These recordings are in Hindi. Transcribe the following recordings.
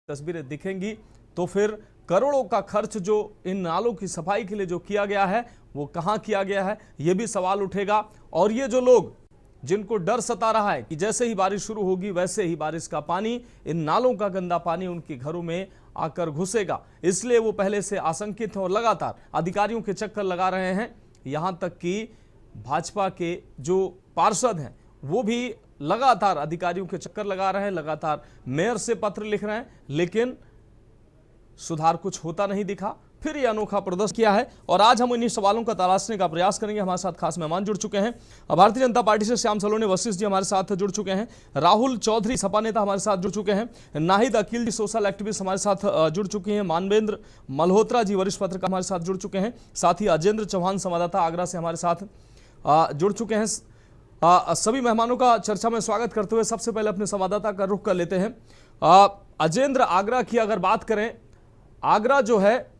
तस्वीरें दिखेंगी तो फिर करोड़ों का खर्च जो इन नालों की सफाई के लिए जो किया गया है वो कहां किया गया है, ये भी सवाल उठेगा। और ये जो लोग जिनको डर सता रहा है कि जैसे ही बारिश शुरू होगी वैसे ही बारिश का पानी, इन नालों का गंदा पानी उनके घरों में आकर घुसेगा, इसलिए वो पहले से आशंकित हैं और लगातार अधिकारियों के चक्कर लगा रहे हैं। यहां तक कि भाजपा के जो पार्षद हैं वो भी लगातार अधिकारियों के चक्कर लगा रहे हैं, लगातार मेयर से पत्र लिख रहे हैं, लेकिन सुधार कुछ होता नहीं दिखा। फिर ये अनोखा प्रदर्शन किया है और आज हम इन्हीं सवालों का तलाशने का प्रयास करेंगे। हमारे साथ खास मेहमान जुड़ चुके हैं। भारतीय जनता पार्टी से श्याम सलोने वशिष्ठ जी हमारे साथ जुड़ चुके हैं, राहुल चौधरी सपा नेता हमारे साथ जुड़ चुके हैं, नाहिद अकील जी सोशल एक्टिविस्ट हमारे साथ जुड़ चुके हैं, मानवेंद्र मल्होत्रा जी वरिष्ठ पत्रकार हमारे साथ जुड़ चुके हैं, साथ ही अजेंद्र चौहान संवाददाता आगरा से हमारे साथ जुड़ चुके हैं। सभी मेहमानों का चर्चा में स्वागत करते हुए सबसे पहले अपने संवाददाता का रुख कर लेते हैं। अजेंद्र, आगरा की अगर बात करें, आगरा जो है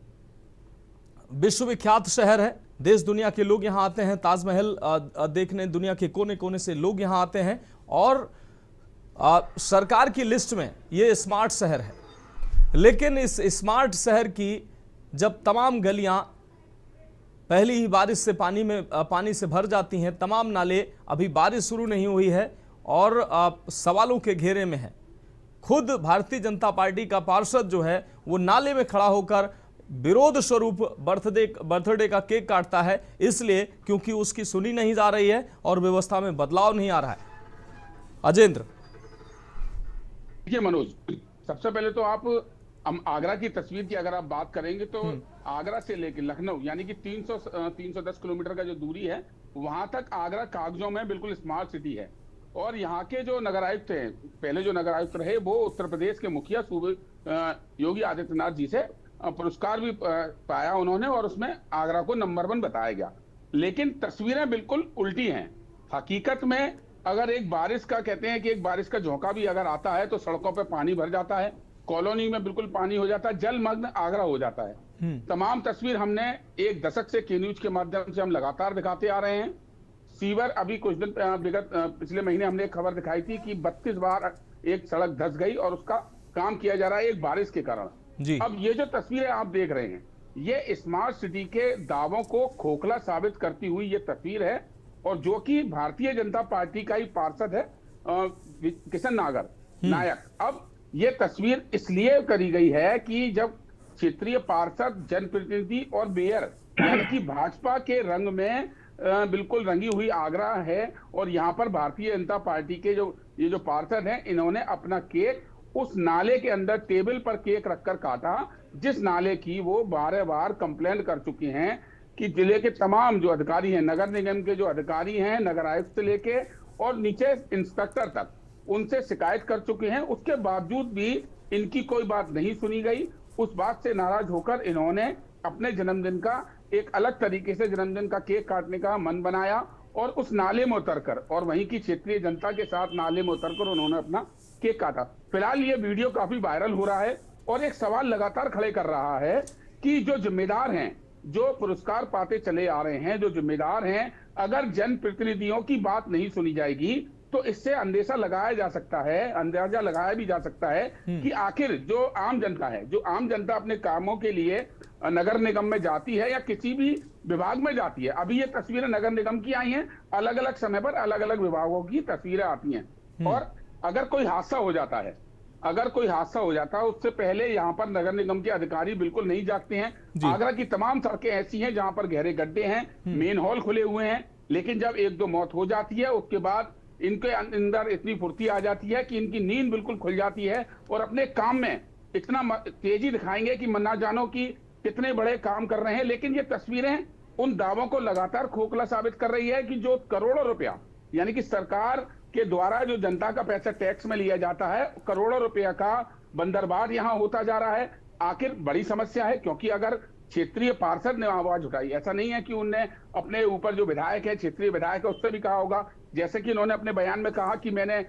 विश्वविख्यात शहर है, देश दुनिया के लोग यहां आते हैं, ताजमहल देखने दुनिया के कोने कोने से लोग यहां आते हैं और सरकार की लिस्ट में ये स्मार्ट शहर है। लेकिन इस स्मार्ट शहर की जब तमाम गलियां पहली ही बारिश से पानी से भर जाती हैं, तमाम नाले अभी बारिश शुरू नहीं हुई है और सवालों के घेरे में है। खुद भारतीय जनता पार्टी का पार्षद जो है वो नाले में खड़ा होकर विरोध स्वरूप बर्थडे का केक काटता है, इसलिए क्योंकि उसकी सुनी नहीं जा रही है और व्यवस्था में बदलाव नहीं आ रहा है। अजेंद्र, देखिए मनोज, सबसे पहले तो हम आगरा की तस्वीर की अगर आप बात करेंगे तो आगरा से लेकर लखनऊ यानी कि 310 किलोमीटर का जो दूरी है वहां तक आगरा कागजों में बिल्कुल स्मार्ट सिटी है। और यहाँ के जो नगर आयुक्त हैं, पहले जो नगर आयुक्त रहे वो उत्तर प्रदेश के मुखिया सूबे योगी आदित्यनाथ जी से पुरस्कार भी पाया उन्होंने और उसमें आगरा को नंबर 1 बताया गया। लेकिन तस्वीरें बिल्कुल उल्टी हैं। हकीकत में अगर एक बारिश का कहते हैं कि एक बारिश का झोंका भी अगर आता है तो सड़कों पे पानी भर जाता है, कॉलोनी में बिल्कुल पानी हो जाता है, जलमग्न आगरा हो जाता है। तमाम तस्वीर हमने एक दशक से के न्यूज के माध्यम से हम लगातार दिखाते आ रहे हैं। सीवर अभी कुछ दिन पिछले महीने हमने एक खबर दिखाई थी कि 32 बार एक सड़क धंस गई और उसका काम किया जा रहा है एक बारिश के कारण। अब ये जो तस्वीरें आप देख रहे हैं ये स्मार्ट सिटी के दावों को खोखला साबित करती हुई ये तस्वीर है और जो कि भारतीय जनता पार्टी का ही पार्षद है किशन नायक। अब ये तस्वीर इसलिए करी गई है कि जब क्षेत्रीय पार्षद, जनप्रतिनिधि और मेयर यानी कि भाजपा के रंग में बिल्कुल रंगी हुई आगरा है और यहाँ पर भारतीय जनता पार्टी के ये जो पार्षद हैं इन्होंने अपना केक उस नाले के अंदर टेबल पर केक रखकर काटा, जिस नाले की वो बार कंप्लेंट कर चुकी हैं कि जिले के तमाम जो अधिकारी हैं, नगर निगम के जो अधिकारी हैं, नगर आयुक्त से लेके और नीचे इंस्पेक्टर तक, उनसे शिकायत कर चुके हैं। उसके बावजूद भी इनकी कोई बात नहीं सुनी गई। उस बात से नाराज होकर इन्होंने अपने जन्मदिन का एक अलग तरीके से जन्मदिन का केक काटने का मन बनाया और उस नाले में उतरकर और वहीं की क्षेत्रीय जनता के साथ नाले में उतरकर उन्होंने अपना केक काटा। फिलहाल ये वीडियो काफी वायरल हो रहा है और एक सवाल लगातार खड़े कर रहा है कि जो जिम्मेदार हैं, जो पुरस्कार पाते चले आ रहे हैं, जो जिम्मेदार हैं, अगर जनप्रतिनिधियों की बात नहीं सुनी जाएगी तो इससे अंदेशा लगाया जा सकता है, अंदाजा लगाया भी जा सकता है कि आखिर जो आम जनता है, जो आम जनता अपने कामों के लिए नगर निगम में जाती है या किसी भी विभाग में जाती है। अभी ये तस्वीरें नगर निगम की आई हैं, अलग अलग समय पर अलग अलग विभागों की तस्वीरें आती हैं और अगर कोई हादसा हो जाता है, उससे पहले यहाँ पर नगर निगम के अधिकारी बिल्कुल नहीं जागते हैं। आगरा की तमाम सड़कें ऐसी हैं जहां पर गहरे गड्ढे हैं, मेन हॉल खुले हुए हैं, लेकिन जब 1-2 मौत हो जाती है उसके बाद इनके अंदर इतनी फुर्ती आ जाती है कि इनकी नींद बिल्कुल खुल जाती है और अपने काम में इतना तेजी दिखाएंगे कि मन्ना जानो कि कितने बड़े काम कर रहे हैं। लेकिन ये तस्वीरें उन दावों को लगातार खोखला साबित कर रही है कि जो करोड़ों रुपया यानी कि सरकार के द्वारा जो जनता का पैसा टैक्स में लिया जाता है, करोड़ों रुपया का बंदरबांट यहाँ होता जा रहा है। आखिर बड़ी समस्या है क्योंकि अगर क्षेत्रीय पार्षद ने आवाज उठाई, ऐसा नहीं है कि उनने अपने ऊपर जो विधायक है, क्षेत्रीय विधायक है, उससे भी कहा होगा, जैसे कि उन्होंने अपने बयान में कहा कि मैंने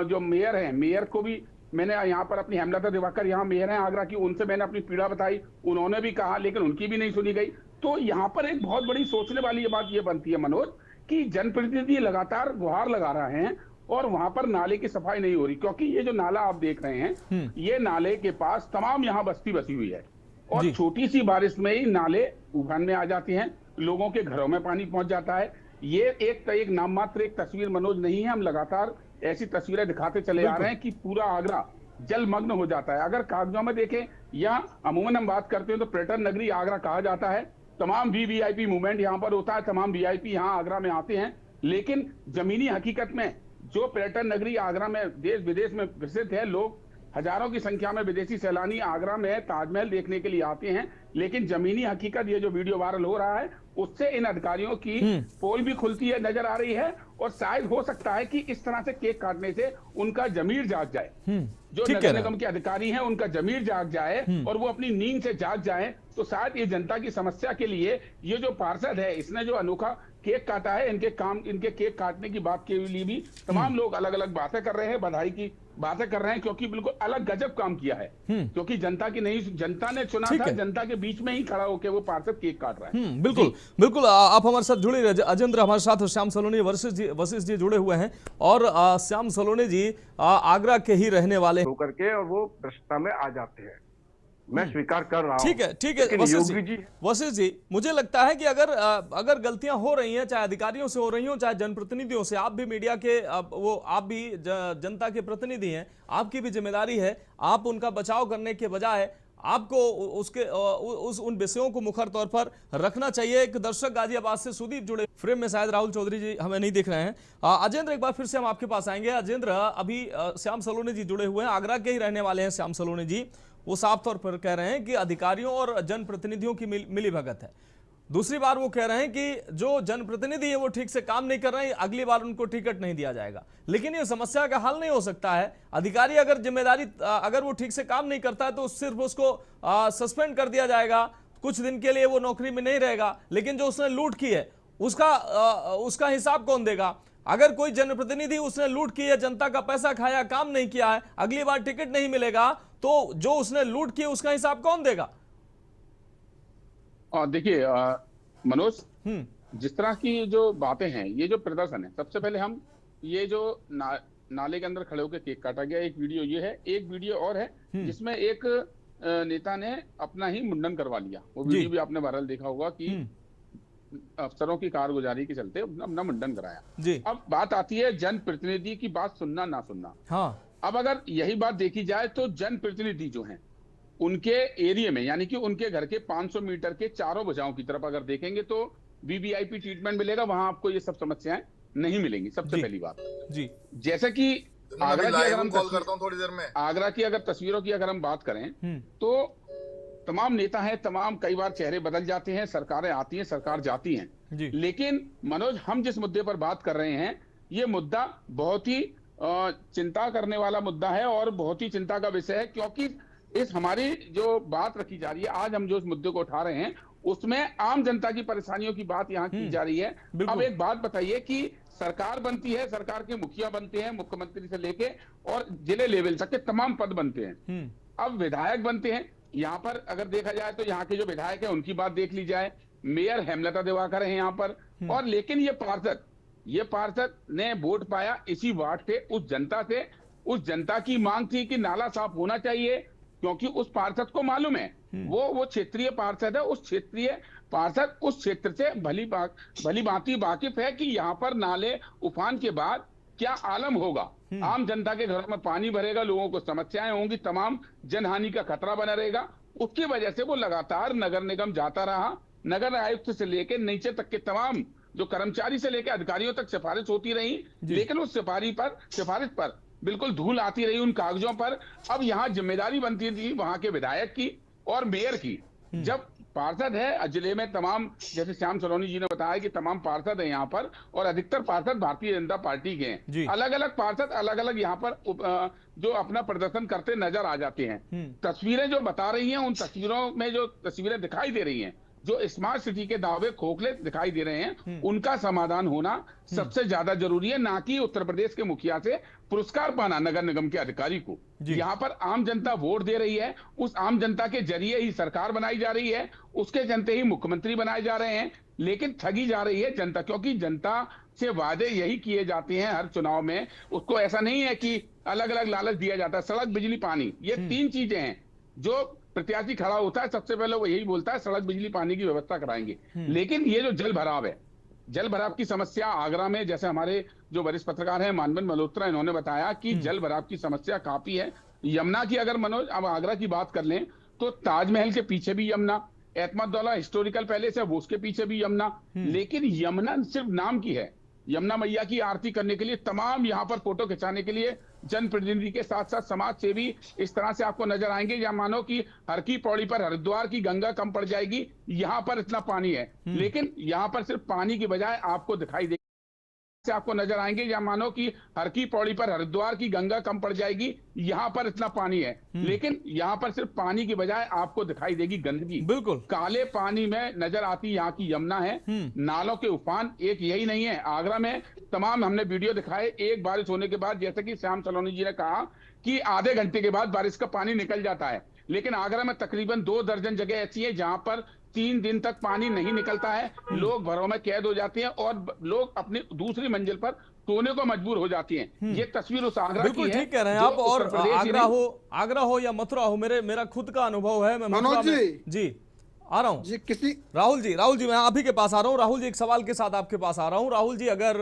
जो मेयर है, मेयर को भी मैंने यहाँ पर अपनी हेमलता दिवाकर यहाँ मेयर है आगरा की, उनसे मैंने अपनी पीड़ा बताई, उन्होंने भी कहा, लेकिन उनकी भी नहीं सुनी गई। तो यहाँ पर एक बहुत बड़ी सोचने वाली बात ये बनती है मनोज कि जनप्रतिनिधि लगातार गुहार लगा रहे हैं और वहां पर नाले की सफाई नहीं हो रही, क्योंकि ये जो नाला आप देख रहे हैं, ये नाले के पास तमाम यहाँ बस्ती बसी हुई है और जी। छोटी सी बारिश में ही नाले उफान में आ जाते हैं, लोगों के घरों में पानी पहुंच जाता है। ये एक नाम मात्र एक तस्वीर मनोज नहीं है, हम लगातार ऐसी तस्वीरें दिखाते चले आ रहे हैं कि पूरा आगरा जलमग्न हो जाता है। अगर कागजों में देखें या अमूमन हम बात करते हैं तो पर्यटन नगरी आगरा कहा जाता है, तमाम वीवीआईपी मूवमेंट यहाँ पर होता है, तमाम वीआईपी यहाँ आगरा में आते हैं, लेकिन जमीनी हकीकत में जो पर्यटन नगरी आगरा में देश विदेश में प्रसिद्ध है, लोग हजारों की संख्या में विदेशी सैलानी आगरा में ताजमहल देखने के लिए आते हैं, लेकिन जमीनी हकीकत ये जो वीडियो वायरल हो रहा है उससे इन अधिकारियों की पोल भी खुलती है नजर आ रही है। और शायद हो सकता है कि इस तरह से केक काटने से उनका जमीर जाग जाए, जो नगर निगम के अधिकारी हैं उनका जमीर जाग जाए और वो अपनी नींद से जाग जाए, तो शायद ये जनता की समस्या के लिए ये जो पार्षद है इसने जो अनोखा केक काटा है, इनके केक काटने की बात के लिए भी तमाम लोग अलग अलग बातें कर रहे हैं, बधाई की बातें कर रहे हैं, क्योंकि बिल्कुल अलग गजब काम किया है, क्योंकि जनता ने चुना था, जनता के बीच में ही खड़ा होकर वो पार्षद केक काट रहा है। बिल्कुल बिल्कुल, आप हमारे साथ जुड़े रहे। अजेंद्र हमारे साथ श्याम सलोनी वशिष्ठ जी जुड़े हुए हैं, और श्याम सलोनी जी आगरा के ही रहने वाले होकर के और वो भ्रष्टता में आ जाते हैं, मैं स्वीकार कर रहा हूं। ठीक है वशिष्ठ जी, मुझे लगता है कि अगर गलतियां हो रही हैं, चाहे अधिकारियों से हो रही हो, चाहे जनप्रतिनिधियों से, आप भी मीडिया के आप भी जनता के प्रतिनिधि हैं, आपकी भी जिम्मेदारी है, आप उनका बचाव करने के बजाय आपको उन विषयों को मुखर तौर पर रखना चाहिए। एक दर्शक गाजियाबाद से सुदीप जुड़े फ्रेम में, शायद राहुल चौधरी जी हमें नहीं दिख रहे हैं। अजेंद्र, एक बार फिर से हम आपके पास आएंगे। अजेंद्र, अभी श्याम सलोनी जी जुड़े हुए हैं, आगरा के ही रहने वाले हैं श्याम सलोनी जी। वो साफ तौर पर कह रहे हैं कि अधिकारियों और जनप्रतिनिधियों की मिली भगत है। दूसरी बार वो कह रहे हैं कि जो जनप्रतिनिधि है वो ठीक से काम नहीं कर रहे हैं, अगली बार उनको टिकट नहीं दिया जाएगा। लेकिन ये समस्या का हल नहीं हो सकता है। अधिकारी अगर वो ठीक से काम नहीं करता है तो सिर्फ उसको सस्पेंड कर दिया जाएगा, कुछ दिन के लिए वो नौकरी में नहीं रहेगा, लेकिन जो उसने लूट की है उसका हिसाब कौन देगा? अगर कोई जनप्रतिनिधि उसने लूट की है, जनता का पैसा खाया, काम नहीं किया है, अगली बार टिकट नहीं मिलेगा, तो जो उसने लूट की उसका हिसाब कौन देगा? देखिए मनोज, जिस तरह की जो बातें हैं, ये जो प्रदर्शन है, सबसे पहले हम ये जो नाले के अंदर खड़े होकर केक काटा गया, एक वीडियो ये है, एक वीडियो और है जिसमें एक नेता ने अपना ही मुंडन करवा लिया। वो वीडियो भी आपने वायरल देखा होगा कि अफसरों की कारगुजारी के चलते अपना मुंडन कराया। अब बात आती है जनप्रतिनिधि की बात सुनना ना सुनना। हाँ। अब अगर यही बात देखी जाए तो जनप्रतिनिधि जो हैं उनके एरिया में, यानी कि उनके घर के 500 मीटर के चारों भुजाओं की तरफ अगर देखेंगे तो वीवीआईपी ट्रीटमेंट मिलेगा, वहां आपको ये सब समस्याएं नहीं मिलेंगी। सबसे पहली बात जी, जैसे कि आगरा की अगर तस्वीरों की अगर हम बात करें तो तमाम नेता हैं, कई बार चेहरे बदल जाते हैं, सरकारें आती हैं, सरकार जाती हैं, लेकिन मनोज, हम जिस मुद्दे पर बात कर रहे हैं ये मुद्दा बहुत ही चिंता करने वाला मुद्दा है और बहुत ही चिंता का विषय है, क्योंकि इस हमारी जो बात रखी जा रही है, आज हम जो इस मुद्दे को उठा रहे हैं उसमें आम जनता की परेशानियों की बात यहाँ की जा रही है। अब एक बात बताइए कि सरकार बनती है, सरकार के मुखिया बनते हैं, मुख्यमंत्री से लेके और जिले लेवल तक के तमाम पद बनते हैं। अब विधायक बनते हैं, यहाँ पर अगर देखा जाए तो यहाँ के जो विधायक है उनकी बात देख ली जाए, मेयर हेमलता दिवाकर है यहाँ पर, और लेकिन ये पार्षद ने वोट पाया इसी वार्ड से, उस जनता की मांग थी कि नाला साफ होना चाहिए, क्योंकि उस पार्षद को मालूम है, वो क्षेत्रीय पार्षद है, उस क्षेत्रीय पार्षद उस क्षेत्र से भली भांति वाकिफ है कि यहाँ पर नाले उफान के बाद क्या आलम होगा। आम जनता के घरों में पानी भरेगा, लोगों को समस्याएं होंगी, तमाम जनहानि का खतरा बना रहेगा। उसकी वजह से वो लगातार नगर निगम जाता रहा, नगर आयुक्त से लेकर नीचे तक के तमाम जो कर्मचारी से लेकर अधिकारियों तक सिफारिश होती रही, लेकिन उस सिफारिश पर बिल्कुल धूल आती रही उन कागजों पर। अब यहाँ जिम्मेदारी बनती थी वहां के विधायक की और मेयर की। जब पार्षद है जिले में तमाम, जैसे श्याम सलोनी जी ने बताया कि तमाम पार्षद है यहाँ पर और अधिकतर पार्षद भारतीय जनता पार्टी के हैं, अलग अलग पार्षद अलग अलग यहाँ पर जो अपना प्रदर्शन करते नजर आ जाते हैं। तस्वीरें जो बता रही हैं, उन तस्वीरों में जो तस्वीरें दिखाई दे रही हैं, जो स्मार्ट सिटी के दावे खोखले दिखाई दे रहे हैं, उनका समाधान होना सबसे ज्यादा जरूरी है, ना कि उत्तर प्रदेश के मुखिया से पुरस्कार पाना नगर निगम के अधिकारी को। यहाँ पर आम जनता वोट दे रही है, उस आम जनता के जरिए ही सरकार बनाई जा रही है, उसके जनते ही मुख्यमंत्री बनाए जा रहे हैं। लेकिन ठगी जा रही है जनता, क्योंकि जनता से वादे यही किए जाते हैं हर चुनाव में। उसको ऐसा नहीं है कि अलग अलग लालच दिया जाता है। सड़क, बिजली, पानी, ये 3 चीजें हैं जो प्रत्याशी खड़ा होता है सबसे पहले वो यही बोलता है, सड़क, बिजली, पानी की व्यवस्था कराएंगे। लेकिन ये जो जल भराव है, जल भराव की समस्या आगरा में, जैसे हमारे जो वरिष्ठ पत्रकार हैं मानवेंद्र मल्होत्रा, इन्होंने बताया कि जल भराव की समस्या काफी है। यमुना की अगर मनोज अब आगरा की बात कर लें तो ताजमहल के पीछे भी यमुना, एतमादौला हिस्टोरिकल पैलेस है वो उसके पीछे भी यमुना। लेकिन यमुना सिर्फ नाम की है। यमुना मैया की आरती करने के लिए, तमाम यहाँ पर फोटो खिंचाने के लिए जनप्रतिनिधि के साथ साथ समाज सेवी इस तरह से आपको नजर आएंगे, या मानो कि हर की पौड़ी पर हरिद्वार की गंगा कम पड़ जाएगी, यहाँ पर इतना पानी है। लेकिन यहाँ पर सिर्फ पानी की बजाय आपको दिखाई देगी से आपको नजर आएंगे, या मानो कि हर की पौड़ी पर हरिद्वार की गंगा कम पड़ जाएगी, यहाँ पर इतना पानी है। लेकिन यहाँ पर सिर्फ पानी की बजाय आपको दिखाई देगी गंदगी। बिल्कुल काले पानी में नजर आती यहाँ की यमुना है। नालों के उफान एक यही नहीं है, आगरा में तमाम हमने वीडियो दिखाए, एक बारिश होने के बाद, जैसे कि श्याम सलोनी जी ने कहा कि आधे घंटे के बाद बारिश का पानी निकल जाता है। लेकिन आगरा में तकरीबन 2 दर्जन जगह ऐसी है जहां पर 3 दिन तक पानी नहीं निकलता है। लोग घरों में कैद हो जाते हैं और लोग अपनी दूसरी मंजिल पर सोने को मजबूर हो जाती हैं। ये तस्वीर उस आगरा की है। बिल्कुल ठीक कह रहे हैं आप। और आगरा हो या मथुरा हो, मेरा खुद का अनुभव है। मैं मथुरा में जी आ रहा हूँ। जी राहुल जी मैं आप ही के पास आ रहा हूँ। राहुल जी, एक सवाल के साथ आपके पास आ रहा हूँ। राहुल जी, अगर